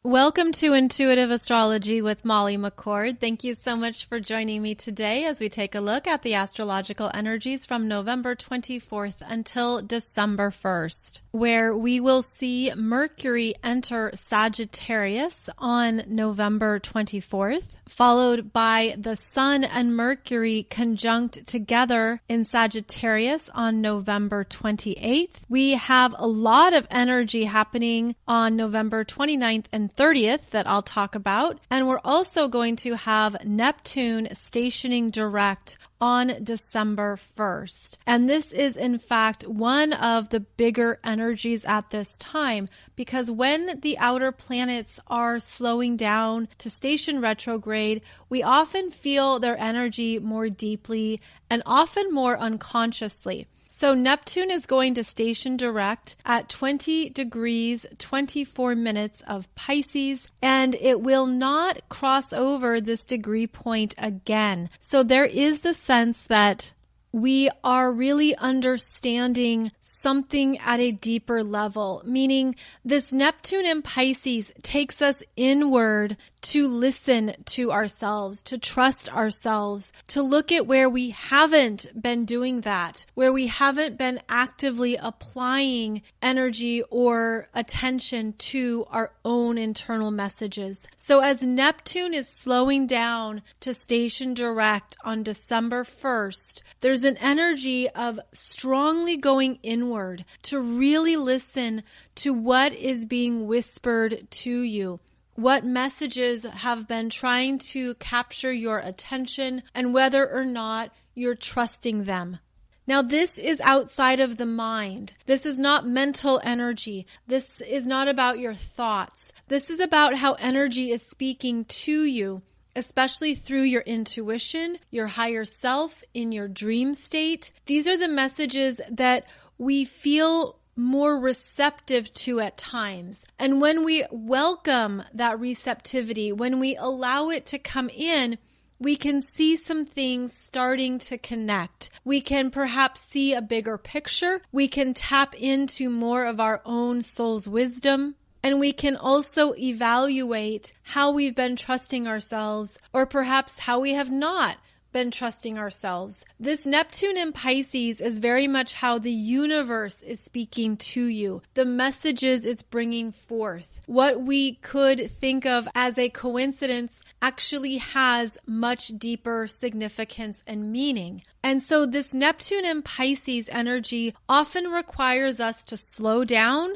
Welcome to Intuitive Astrology with Molly McCord. Thank you so much for joining me today as we take a look at the astrological energies from November 24th until December 1st, where we will see Mercury enter Sagittarius on November 24th, followed by the Sun and Mercury conjunct together in Sagittarius on November 28th. We have a lot of energy happening on November 29th and 30th that I'll talk about. And we're also going to have Neptune stationing direct on December 1st. And this is in fact one of the bigger energies at this time, because when the outer planets are slowing down to station retrograde, we often feel their energy more deeply and often more unconsciously. So Neptune is going to station direct at 20 degrees, 24 minutes of Pisces, and it will not cross over this degree point again. So there is the sense that we are really understanding something at a deeper level, meaning this Neptune in Pisces takes us inward to listen to ourselves, to trust ourselves, to look at where we haven't been doing that, where we haven't been actively applying energy or attention to our own internal messages. So as Neptune is slowing down to station direct on December 1st, there's an energy of strongly going inward to really listen to what is being whispered to you. What messages have been trying to capture your attention and whether or not you're trusting them. Now, this is outside of the mind. This is not mental energy. This is not about your thoughts. This is about how energy is speaking to you, especially through your intuition, your higher self, in your dream state. These are the messages that we feel more receptive to at times. And when we welcome that receptivity, when we allow it to come in, we can see some things starting to connect. We can perhaps see a bigger picture. We can tap into more of our own soul's wisdom. And we can also evaluate how we've been trusting ourselves, or perhaps how we have not been trusting ourselves. This Neptune in Pisces is very much how the universe is speaking to you. The messages it's bringing forth. What we could think of as a coincidence actually has much deeper significance and meaning. And so this Neptune in Pisces energy often requires us to slow down,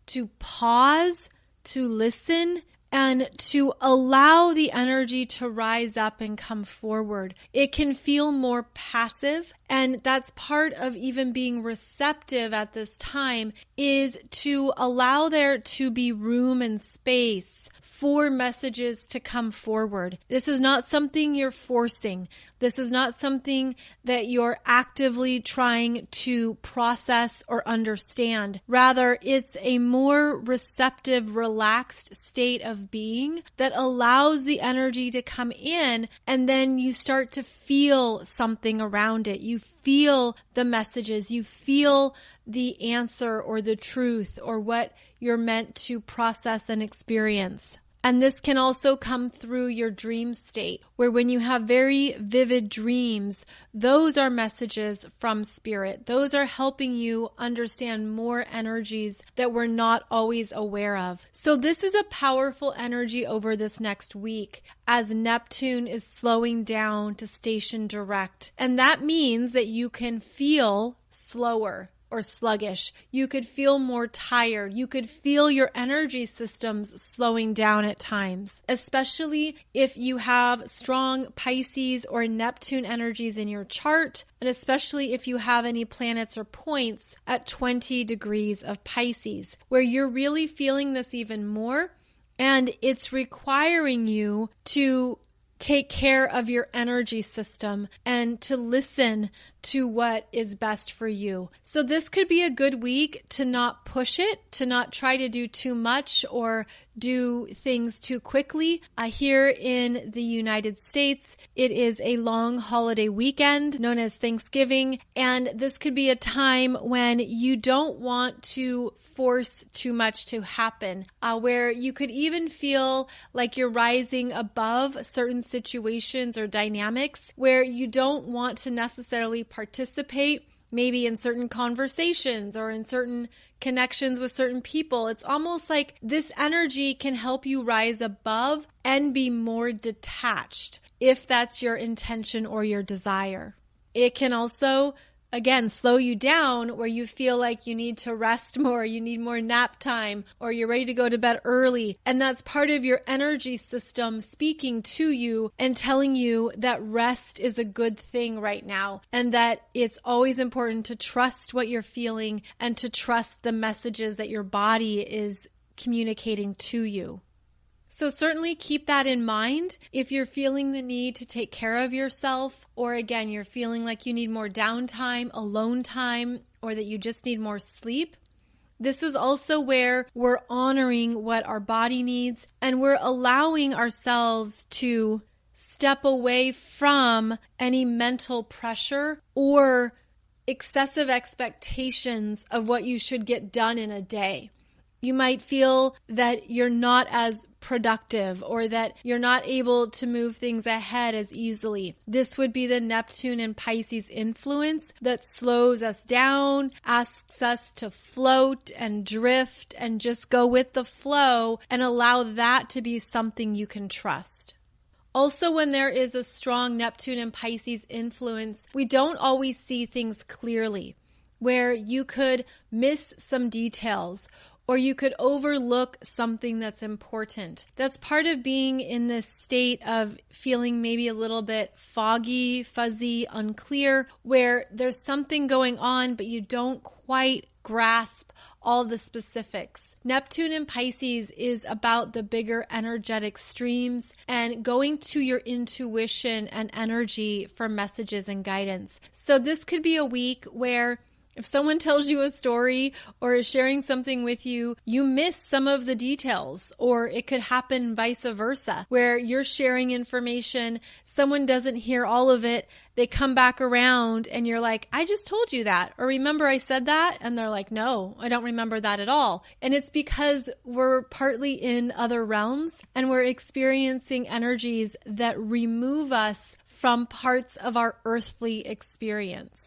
to pause, to listen, and to allow the energy to rise up and come forward. It can feel more passive, and that's part of even being receptive at this time, is to allow there to be room and space for messages to come forward. This is not something you're forcing. This is not something that you're actively trying to process or understand. Rather, it's a more receptive, relaxed state of being that allows the energy to come in, and then you start to feel something around it. You feel the messages. You feel the answer or the truth or what you're meant to process and experience. And this can also come through your dream state, where when you have very vivid dreams, those are messages from spirit. Those are helping you understand more energies that we're not always aware of. So this is a powerful energy over this next week as Neptune is slowing down to station direct. And that means that you can feel slower or sluggish. You could feel more tired. You could feel your energy systems slowing down at times, especially if you have strong Pisces or Neptune energies in your chart, and especially if you have any planets or points at 20 degrees of Pisces, where you're really feeling this even more, and it's requiring you to take care of your energy system and to listen to what is best for you. So this could be a good week to not push it, to not try to do too much or do things too quickly. Here in the United States, it is a long holiday weekend known as Thanksgiving, and this could be a time when you don't want to force too much to happen, where you could even feel like you're rising above certain situations or dynamics where you don't want to necessarily participate maybe in certain conversations or in certain connections with certain people. It's almost like this energy can help you rise above and be more detached if that's your intention or your desire. It can also, again, slow you down where you feel like you need to rest more, you need more nap time, or you're ready to go to bed early. And that's part of your energy system speaking to you and telling you that rest is a good thing right now, and that it's always important to trust what you're feeling and to trust the messages that your body is communicating to you. So certainly keep that in mind if you're feeling the need to take care of yourself, or again, you're feeling like you need more downtime, alone time, or that you just need more sleep. This is also where we're honoring what our body needs, and we're allowing ourselves to step away from any mental pressure or excessive expectations of what you should get done in a day. You might feel that you're not as productive or that you're not able to move things ahead as easily. This would be the Neptune and Pisces influence that slows us down, asks us to float and drift and just go with the flow and allow that to be something you can trust. Also, when there is a strong Neptune and Pisces influence, we don't always see things clearly, where you could miss some details or you could overlook something that's important. That's part of being in this state of feeling maybe a little bit foggy, fuzzy, unclear, where there's something going on, but you don't quite grasp all the specifics. Neptune and Pisces is about the bigger energetic streams and going to your intuition and energy for messages and guidance. So this could be a week where if someone tells you a story or is sharing something with you, you miss some of the details, or it could happen vice versa, where you're sharing information, someone doesn't hear all of it, they come back around and you're like, I just told you that, or remember I said that? And they're like, no, I don't remember that at all. And it's because we're partly in other realms and we're experiencing energies that remove us from parts of our earthly experience.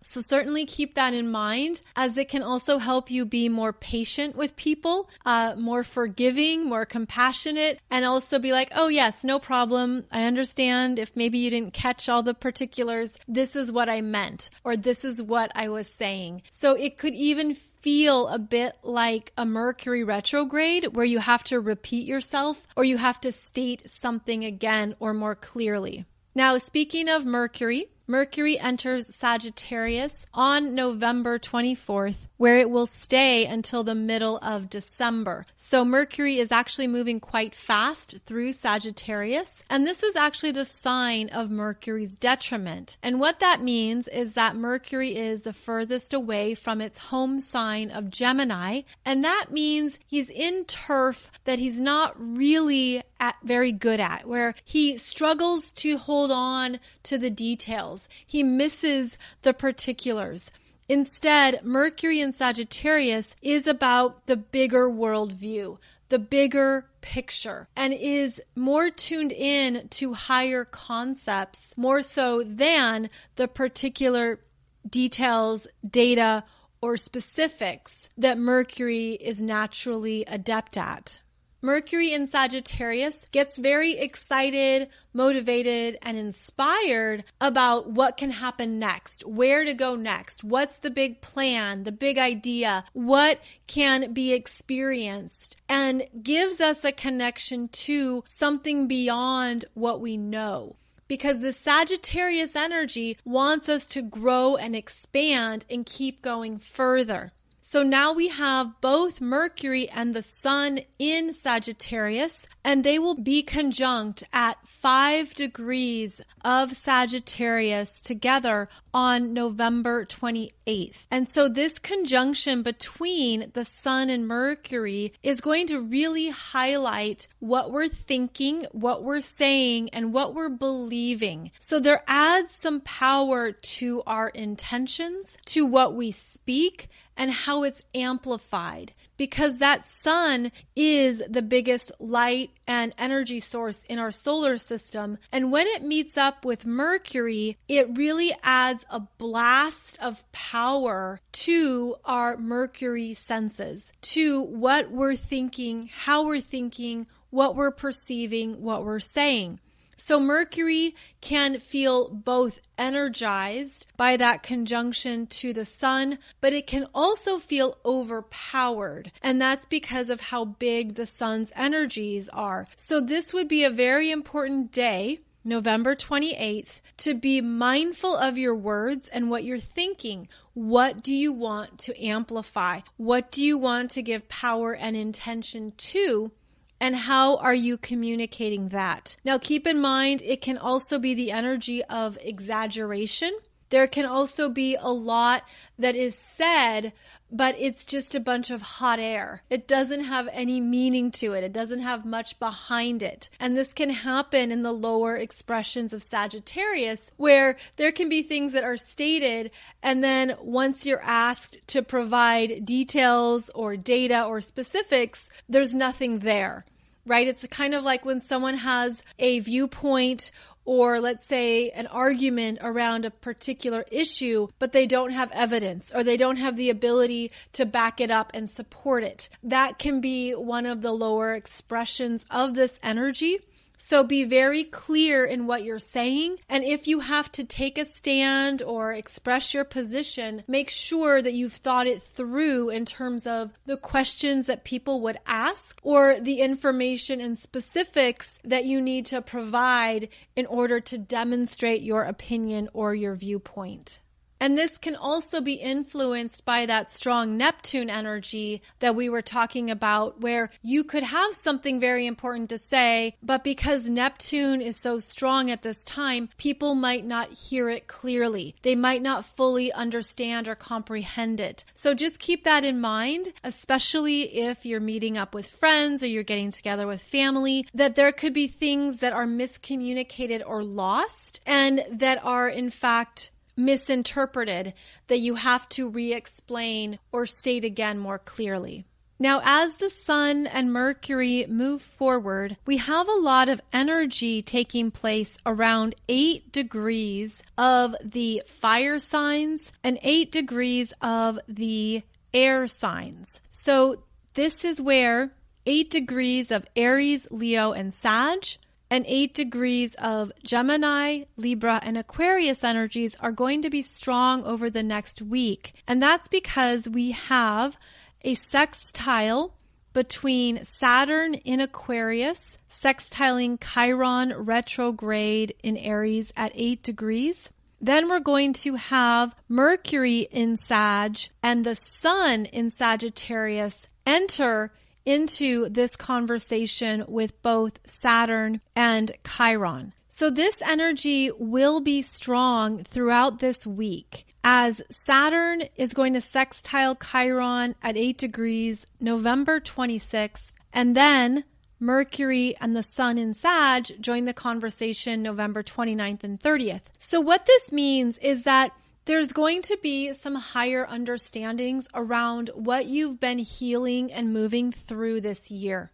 So certainly keep that in mind, as it can also help you be more patient with people, more forgiving, more compassionate, and also be like, oh yes, no problem. I understand if maybe you didn't catch all the particulars. This is what I meant, or this is what I was saying. So it could even feel a bit like a Mercury retrograde where you have to repeat yourself or you have to state something again or more clearly. Now, speaking of Mercury, Mercury enters Sagittarius on November 24th, where it will stay until the middle of December. So Mercury is actually moving quite fast through Sagittarius, and this is actually the sign of Mercury's detriment. And what that means is that Mercury is the furthest away from its home sign of Gemini, and that means he's in turf that he's not really very good at, where he struggles to hold on to the details. He misses the particulars. Instead, Mercury in Sagittarius is about the bigger worldview, the bigger picture, and is more tuned in to higher concepts, more so than the particular details, data, or specifics that Mercury is naturally adept at. Mercury in Sagittarius gets very excited, motivated, and inspired about what can happen next, where to go next, what's the big plan, the big idea, what can be experienced, and gives us a connection to something beyond what we know. Because the Sagittarius energy wants us to grow and expand and keep going further. So now we have both Mercury and the Sun in Sagittarius, and they will be conjunct at 5 degrees of Sagittarius together on November 28th. And so this conjunction between the Sun and Mercury is going to really highlight what we're thinking, what we're saying, and what we're believing. So there adds some power to our intentions, to what we speak, and how it's amplified, because that Sun is the biggest light and energy source in our solar system. And when it meets up with Mercury, it really adds a blast of power to our Mercury senses, to what we're thinking, how we're thinking, what we're perceiving, what we're saying. So Mercury can feel both energized by that conjunction to the Sun, but it can also feel overpowered. And that's because of how big the Sun's energies are. So this would be a very important day, November 28th, to be mindful of your words and what you're thinking. What do you want to amplify? What do you want to give power and intention to? And how are you communicating that? Now, keep in mind, it can also be the energy of exaggeration. There can also be a lot that is said, but it's just a bunch of hot air. It doesn't have any meaning to it. It doesn't have much behind it. And this can happen in the lower expressions of Sagittarius, where there can be things that are stated, and then once you're asked to provide details or data or specifics, there's nothing there, right? It's kind of like when someone has a viewpoint or let's say an argument around a particular issue, but they don't have evidence or they don't have the ability to back it up and support it. That can be one of the lower expressions of this energy. So be very clear in what you're saying. And if you have to take a stand or express your position, make sure that you've thought it through in terms of the questions that people would ask or the information and specifics that you need to provide in order to demonstrate your opinion or your viewpoint. And this can also be influenced by that strong Neptune energy that we were talking about, where you could have something very important to say, but because Neptune is so strong at this time, people might not hear it clearly. They might not fully understand or comprehend it. So just keep that in mind, especially if you're meeting up with friends or you're getting together with family, that there could be things that are miscommunicated or lost and that are in fact misinterpreted that you have to re-explain or state again more clearly. Now, as the Sun and Mercury move forward, we have a lot of energy taking place around 8 degrees of the fire signs and 8 degrees of the air signs. So this is where 8 degrees of Aries, Leo, and Sag, and 8 degrees of Gemini, Libra, and Aquarius energies are going to be strong over the next week. And that's because we have a sextile between Saturn in Aquarius, sextiling Chiron retrograde in Aries at 8 degrees. Then we're going to have Mercury in Sag and the Sun in Sagittarius enter into this conversation with both Saturn and Chiron. So this energy will be strong throughout this week as Saturn is going to sextile Chiron at 8 degrees November 26th, and then Mercury and the Sun in Sag join the conversation November 29th and 30th. So what this means is that there's going to be some higher understandings around what you've been healing and moving through this year.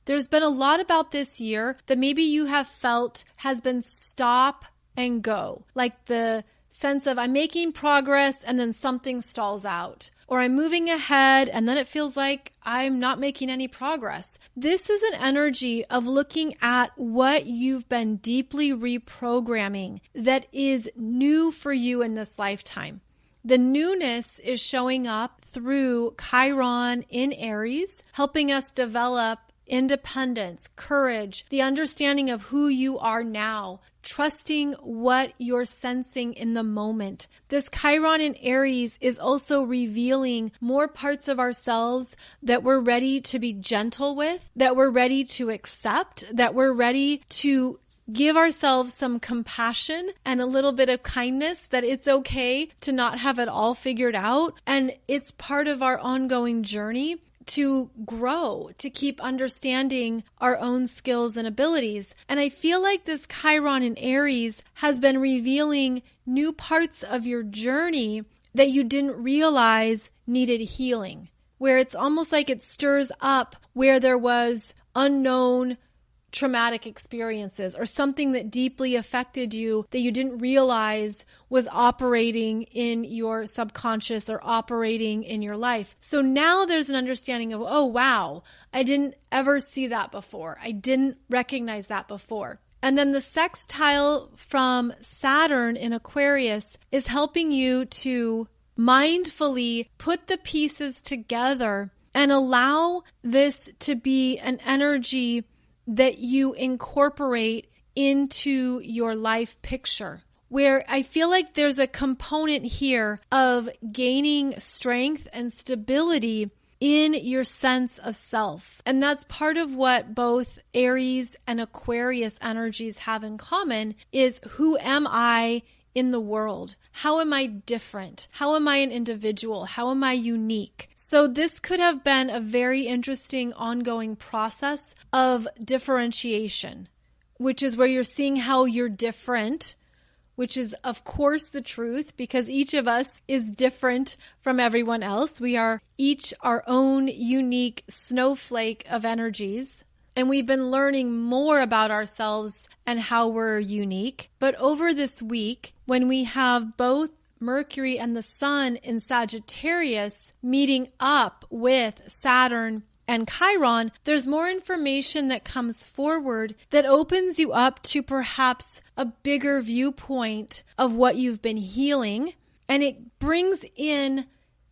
There's been a lot about this year that maybe you have felt has been stop and go, like the sense of I'm making progress and then something stalls out, or I'm moving ahead and then it feels like I'm not making any progress. This is an energy of looking at what you've been deeply reprogramming that is new for you in this lifetime. The newness is showing up through Chiron in Aries, helping us develop independence, courage, the understanding of who you are now, trusting what you're sensing in the moment. This Chiron in Aries is also revealing more parts of ourselves that we're ready to be gentle with, that we're ready to accept, that we're ready to give ourselves some compassion and a little bit of kindness, that it's okay to not have it all figured out. And it's part of our ongoing journey to grow, to keep understanding our own skills and abilities. And I feel like this Chiron in Aries has been revealing new parts of your journey that you didn't realize needed healing, where it's almost like it stirs up where there was unknown traumatic experiences or something that deeply affected you that you didn't realize was operating in your subconscious or operating in your life. So now there's an understanding of, oh, wow, I didn't ever see that before. I didn't recognize that before. And then the sextile from Saturn in Aquarius is helping you to mindfully put the pieces together and allow this to be an energy that you incorporate into your life picture, where I feel like there's a component here of gaining strength and stability in your sense of self. And that's part of what both Aries and Aquarius energies have in common is, who am I in the world? How am I different? How am I an individual? How am I unique? So this could have been a very interesting ongoing process of differentiation, which is where you're seeing how you're different, which is of course the truth, because each of us is different from everyone else. We are each our own unique snowflake of energies. And we've been learning more about ourselves and how we're unique. But over this week, when we have both Mercury and the Sun in Sagittarius meeting up with Saturn and Chiron, there's more information that comes forward that opens you up to perhaps a bigger viewpoint of what you've been healing. And it brings in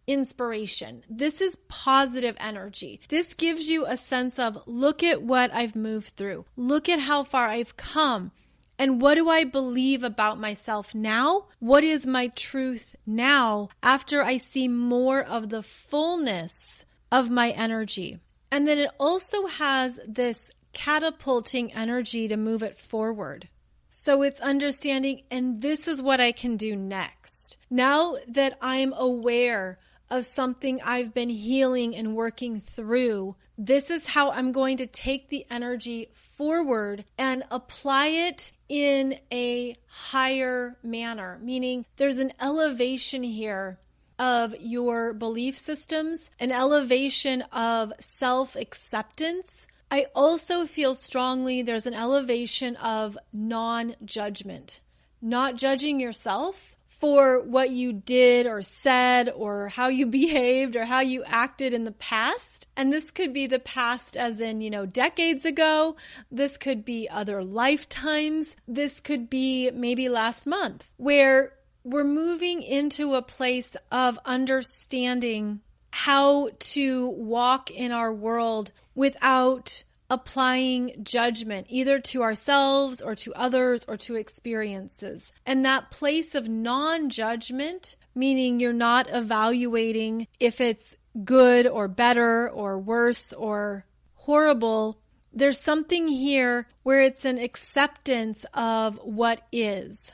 inspiration. This is positive energy. This gives you a sense of, look at what I've moved through. Look at how far I've come. And what do I believe about myself now? What is my truth now after I see more of the fullness of my energy? And then it also has this catapulting energy to move it forward. So it's understanding, and this is what I can do next. Now that I'm aware of something I've been healing and working through, this is how I'm going to take the energy forward and apply it in a higher manner, meaning there's an elevation here of your belief systems, an elevation of self-acceptance. I also feel strongly there's an elevation of non-judgment, not judging yourself for what you did or said or how you behaved or how you acted in the past. And this could be the past as in, decades ago. This could be other lifetimes. This could be maybe last month, where we're moving into a place of understanding how to walk in our world without applying judgment, either to ourselves or to others or to experiences. And that place of non-judgment, meaning you're not evaluating if it's good or better or worse or horrible. There's something here where it's an acceptance of what is.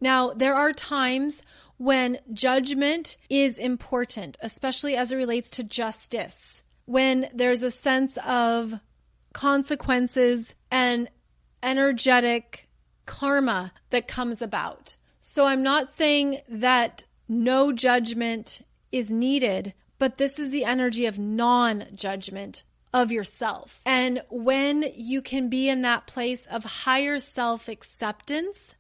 Now, there are times when judgment is important, especially as it relates to justice, when there's a sense of consequences and energetic karma that comes about. So I'm not saying that no judgment is needed, but this is the energy of non-judgment of yourself. And when you can be in that place of higher self-acceptance,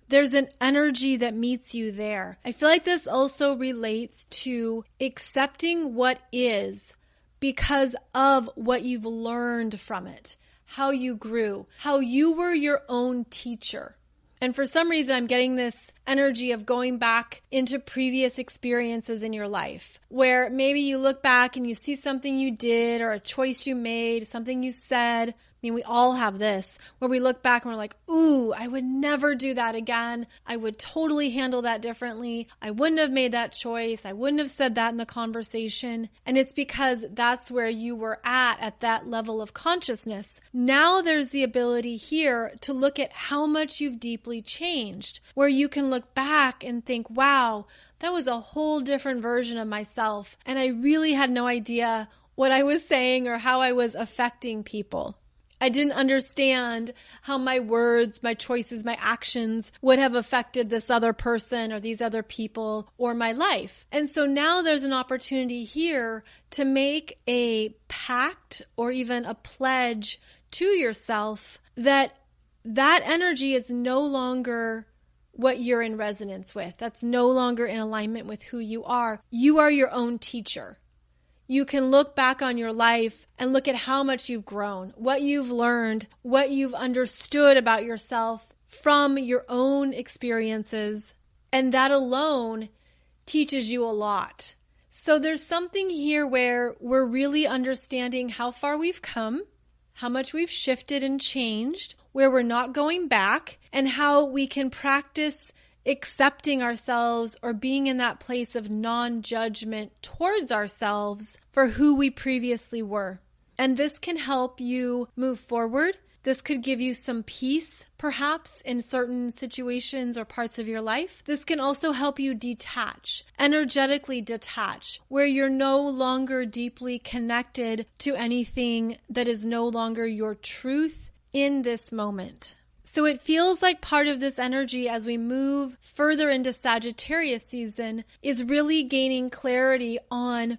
there's an energy that meets you there. I feel like this also relates to accepting what is because of what you've learned from it, how you grew, how you were your own teacher. And for some reason, I'm getting this energy of going back into previous experiences in your life, where maybe you look back and you see something you did or a choice you made, something you said. I mean, we all have this, where we look back and we're like, ooh, I would never do that again. I would totally handle that differently. I wouldn't have made that choice. I wouldn't have said that in the conversation. And it's because that's where you were at that level of consciousness. Now there's the ability here to look at how much you've deeply changed, where you can look back and think, wow, that was a whole different version of myself. And I really had no idea what I was saying or how I was affecting people. I didn't understand how my words, my choices, my actions would have affected this other person or these other people or my life. And so now there's an opportunity here to make a pact or even a pledge to yourself that that energy is no longer what you're in resonance with. That's no longer in alignment with who you are. You are your own teacher. You can look back on your life and look at how much you've grown, what you've learned, what you've understood about yourself from your own experiences. And that alone teaches you a lot. So there's something here where we're really understanding how far we've come, how much we've shifted and changed, where we're not going back, and how we can practice accepting ourselves or being in that place of non-judgment towards ourselves for who we previously were. And this can help you move forward. This could give you some peace, perhaps, in certain situations or parts of your life. This can also help you detach, energetically detach, where you're no longer deeply connected to anything that is no longer your truth in this moment. So it feels like part of this energy as we move further into Sagittarius season is really gaining clarity on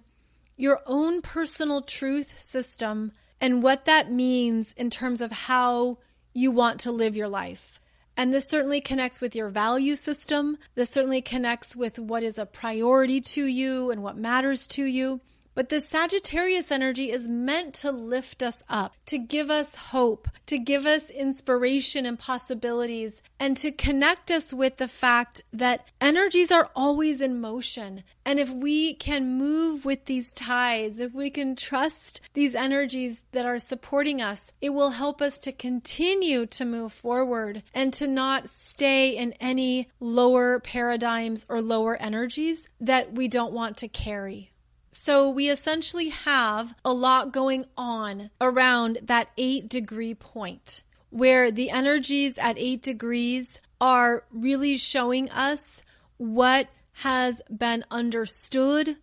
your own personal truth system and what that means in terms of how you want to live your life. And this certainly connects with your value system. This certainly connects with what is a priority to you and what matters to you. But the Sagittarius energy is meant to lift us up, to give us hope, to give us inspiration and possibilities, and to connect us with the fact that energies are always in motion. And if we can move with these tides, if we can trust these energies that are supporting us, it will help us to continue to move forward and to not stay in any lower paradigms or lower energies that we don't want to carry. So we essentially have a lot going on around that 8-degree point, where the energies at 8 degrees are really showing us what has been understood,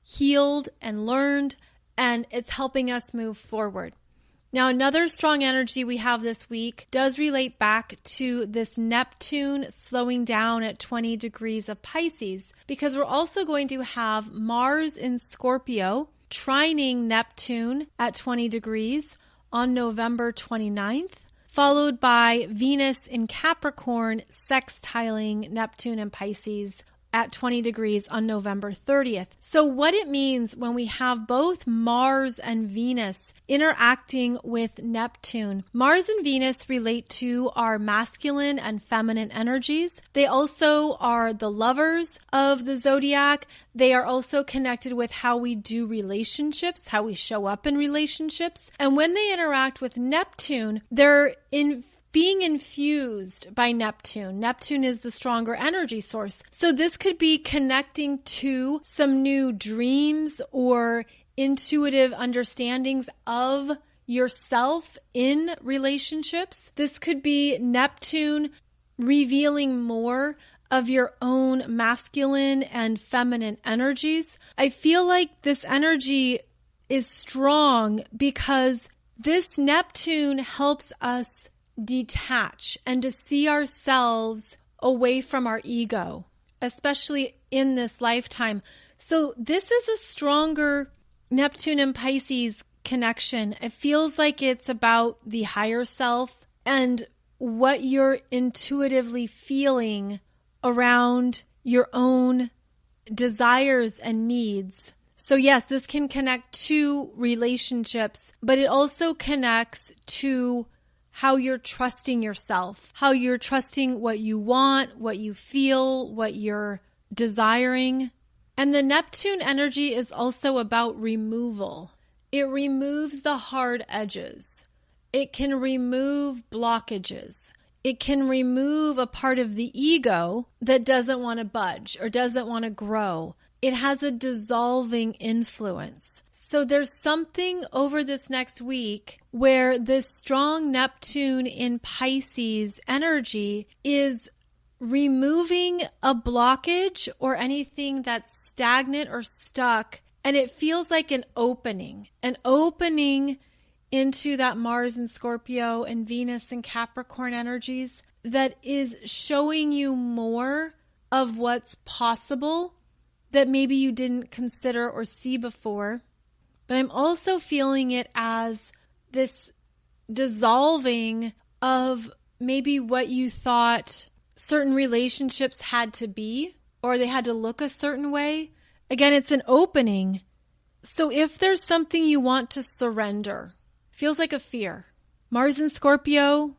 healed, and learned, and it's helping us move forward. Now, another strong energy we have this week does relate back to this Neptune slowing down at 20 degrees of Pisces, because we're also going to have Mars in Scorpio trining Neptune at 20 degrees on November 29th, followed by Venus in Capricorn sextiling Neptune and Pisces at 20 degrees on November 30th. So what it means when we have both Mars and Venus interacting with Neptune. Mars and Venus relate to our masculine and feminine energies. They also are the lovers of the zodiac. They are also connected with how we do relationships, how we show up in relationships. And when they interact with Neptune, they're being infused by Neptune. Neptune is the stronger energy source. So this could be connecting to some new dreams or intuitive understandings of yourself in relationships. This could be Neptune revealing more of your own masculine and feminine energies. I feel like this energy is strong because this Neptune helps us detach and to see ourselves away from our ego, especially in this lifetime. So this is a stronger Neptune and Pisces connection. It feels like it's about the higher self and what you're intuitively feeling around your own desires and needs. So yes, this can connect to relationships, but it also connects to how you're trusting yourself, how you're trusting what you want, what you feel, what you're desiring. And the Neptune energy is also about removal. It removes the hard edges. It can remove blockages. It can remove a part of the ego that doesn't want to budge or doesn't want to grow. It has a dissolving influence. So there's something over this next week where this strong Neptune in Pisces energy is removing a blockage or anything that's stagnant or stuck. And it feels like an opening into that Mars and Scorpio and Venus and Capricorn energies that is showing you more of what's possible that maybe you didn't consider or see before. But I'm also feeling it as this dissolving of maybe what you thought certain relationships had to be, or they had to look a certain way. Again, it's an opening. So if there's something you want to surrender, feels like a fear. Mars in Scorpio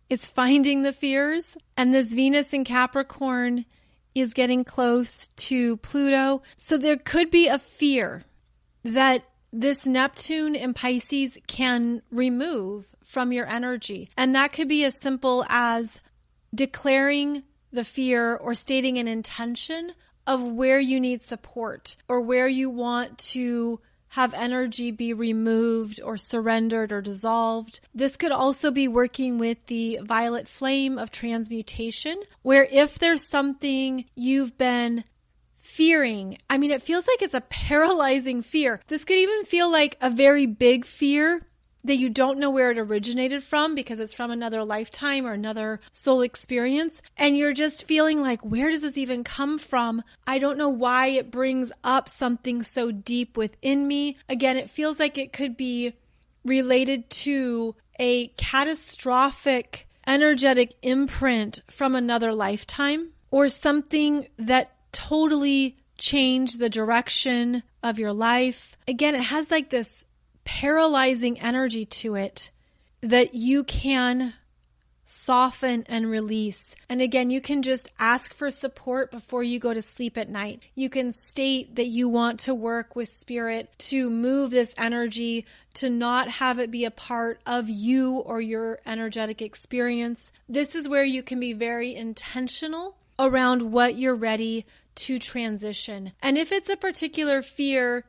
is finding the fears, and this Venus in Capricorn is getting close to Pluto. So there could be a fear that this Neptune in Pisces can remove from your energy. And that could be as simple as declaring the fear or stating an intention of where you need support or where you want to have energy be removed or surrendered or dissolved. This could also be working with the violet flame of transmutation, where if there's something you've been fearing, I mean, it feels like it's a paralyzing fear. This could even feel like a very big fear that you don't know where it originated from because it's from another lifetime or another soul experience. And you're just feeling like, where does this even come from? I don't know why it brings up something so deep within me. Again, it feels like it could be related to a catastrophic energetic imprint from another lifetime or something that totally changed the direction of your life. Again, it has like this paralyzing energy to it that you can soften and release. And again, you can just ask for support before you go to sleep at night. You can state that you want to work with spirit to move this energy, to not have it be a part of you or your energetic experience. This is where you can be very intentional around what you're ready to transition. And if it's a particular fear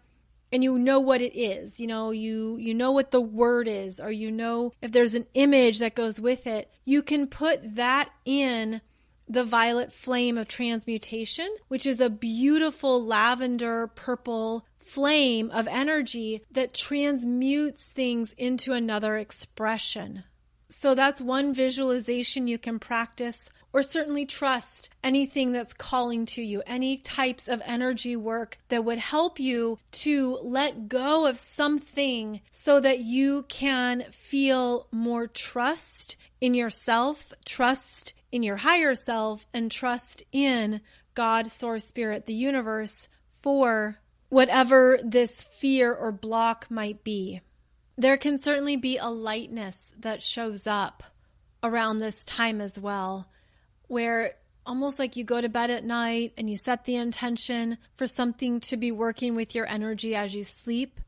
and you know what it is, you know what the word is, or you know if there's an image that goes with it, you can put that in the violet flame of transmutation, which is a beautiful lavender purple flame of energy that transmutes things into another expression. So that's one visualization you can practice, or certainly trust anything that's calling to you, any types of energy work that would help you to let go of something so that you can feel more trust in yourself, trust in your higher self, and trust in God, Source, Spirit, the universe for whatever this fear or block might be. There can certainly be a lightness that shows up around this time as well, where almost like you go to bed at night and you set the intention for something to be working with your energy as you sleep.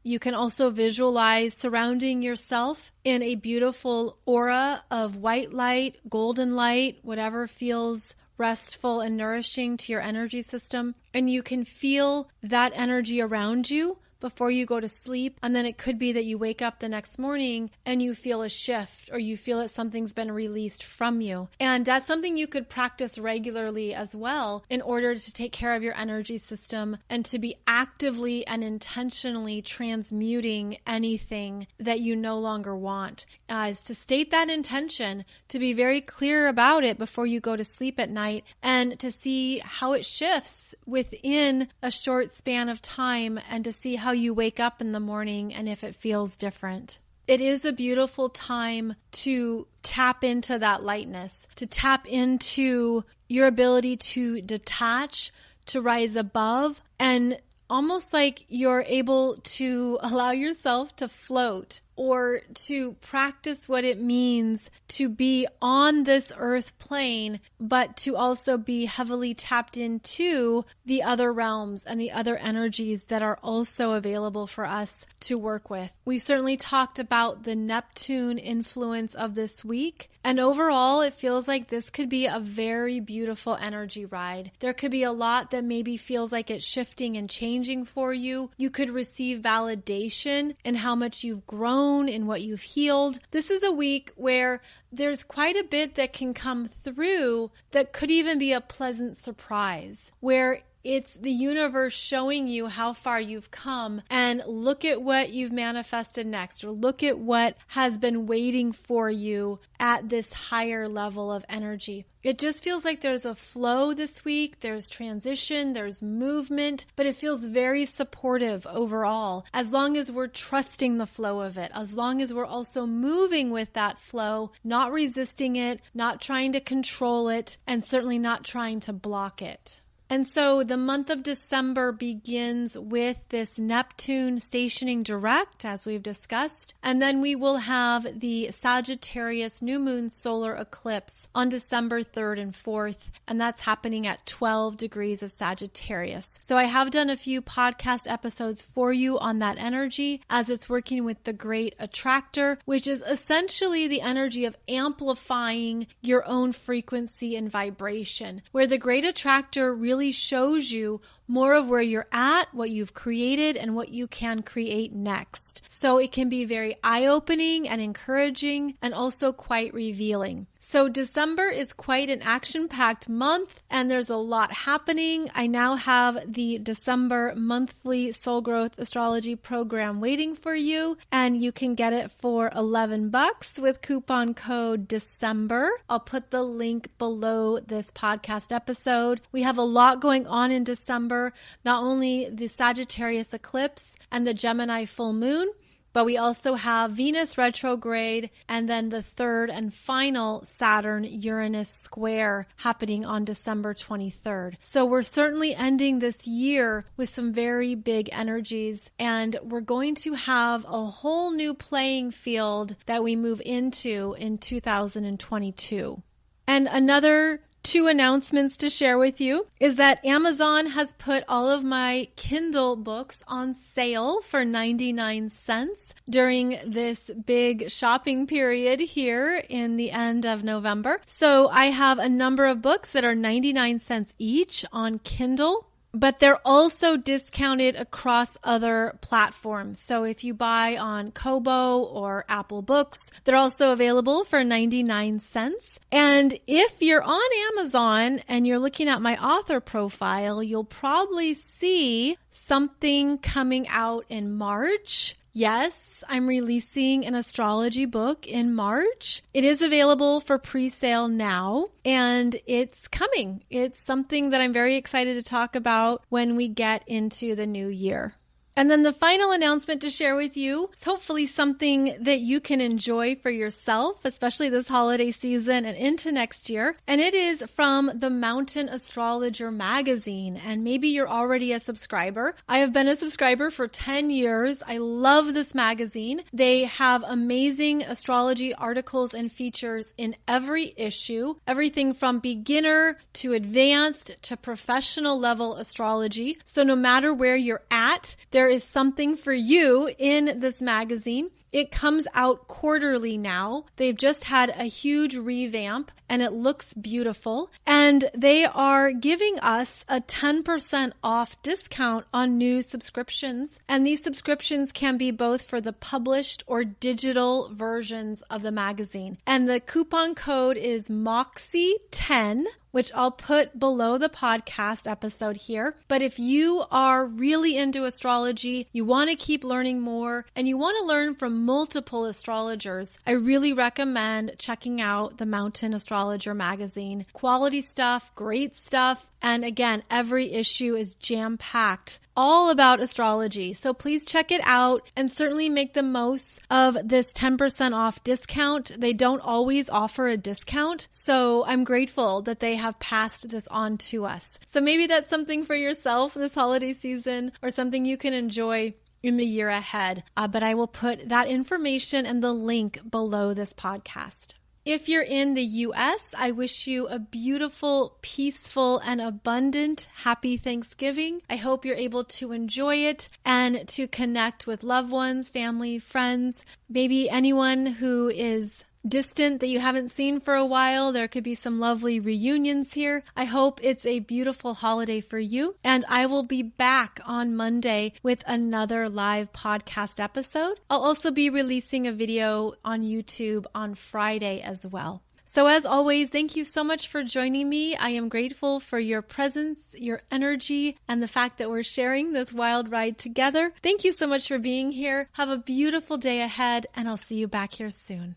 You can also visualize surrounding yourself in a beautiful aura of white light, golden light, whatever feels restful and nourishing to your energy system. And you can feel that energy around you before you go to sleep. And then it could be that you wake up the next morning and you feel a shift, or you feel that something's been released from you. And that's something you could practice regularly as well in order to take care of your energy system and to be actively and intentionally transmuting anything that you no longer want. Is to state that intention, to be very clear about it before you go to sleep at night, and to see how it shifts within a short span of time, and to see how you wake up in the morning and if it feels different. It is a beautiful time to tap into that lightness, to tap into your ability to detach, to rise above, and almost like you're able to allow yourself to float or to practice what it means to be on this earth plane, but to also be heavily tapped into the other realms and the other energies that are also available for us to work with. We've certainly talked about the Neptune influence of this week. And overall, it feels like this could be a very beautiful energy ride. There could be a lot that maybe feels like it's shifting and changing for you. You could receive validation in how much you've grown, in what you've healed. This is a week where there's quite a bit that can come through that could even be a pleasant surprise, where it's the universe showing you how far you've come and look at what you've manifested next, or look at what has been waiting for you at this higher level of energy. It just feels like there's a flow this week. There's transition, there's movement, but it feels very supportive overall. As long as we're trusting the flow of it, as long as we're also moving with that flow, not resisting it, not trying to control it, and certainly not trying to block it. And so the month of December begins with this Neptune stationing direct, as we've discussed. And then we will have the Sagittarius new moon solar eclipse on December 3rd and 4th. And that's happening at 12 degrees of Sagittarius. So I have done a few podcast episodes for you on that energy as it's working with the Great Attractor, which is essentially the energy of amplifying your own frequency and vibration, where the Great Attractor really shows you more of where you're at, what you've created, and what you can create next. So it can be very eye-opening and encouraging, and also quite revealing. So December is quite an action-packed month, and there's a lot happening. I now have the December monthly Soul Growth Astrology program waiting for you, and you can get it for $11 with coupon code December. I'll put the link below this podcast episode. We have a lot going on in December, not only the Sagittarius eclipse and the Gemini full moon, but we also have Venus retrograde and then the third and final Saturn-Uranus square happening on December 23rd. So we're certainly ending this year with some very big energies, and we're going to have a whole new playing field that we move into in 2022. And another two announcements to share with you is that Amazon has put all of my Kindle books on sale for 99 cents during this big shopping period here in the end of November. So I have a number of books that are 99 cents each on Kindle, but they're also discounted across other platforms. So if you buy on Kobo or Apple Books, they're also available for 99 cents. And if you're on Amazon and you're looking at my author profile, you'll probably see something coming out in March. Yes, I'm releasing an astrology book in March. It is available for pre-sale now, and it's coming. It's something that I'm very excited to talk about when we get into the new year. And then the final announcement to share with you is hopefully something that you can enjoy for yourself, especially this holiday season and into next year. And it is from the Mountain Astrologer magazine. And maybe you're already a subscriber. I have been a subscriber for 10 years. I love this magazine. They have amazing astrology articles and features in every issue, everything from beginner to advanced to professional level astrology. So no matter where you're at, there is something for you in this magazine. It comes out quarterly now. They've just had a huge revamp and it looks beautiful. And they are giving us a 10% off discount on new subscriptions. And these subscriptions can be both for the published or digital versions of the magazine. And the coupon code is MOXIE10, which I'll put below the podcast episode here. But if you are really into astrology, you want to keep learning more, and you want to learn from multiple astrologers, I really recommend checking out the Mountain Astrologer magazine. Quality stuff, great stuff. And again, every issue is jam-packed, all about astrology. So please check it out and certainly make the most of this 10% off discount. They don't always offer a discount, so I'm grateful that they have passed this on to us. So maybe that's something for yourself this holiday season or something you can enjoy in the year ahead. But I will put that information and the link below this podcast. If you're in the US, I wish you a beautiful, peaceful, and abundant happy Thanksgiving. I hope you're able to enjoy it and to connect with loved ones, family, friends, maybe anyone who is distant that you haven't seen for a while. There could be some lovely reunions here. I hope it's a beautiful holiday for you. And I will be back on Monday with another live podcast episode. I'll also be releasing a video on YouTube on Friday as well. So as always, thank you so much for joining me. I am grateful for your presence, your energy, and the fact that we're sharing this wild ride together. Thank you so much for being here. Have a beautiful day ahead, and I'll see you back here soon.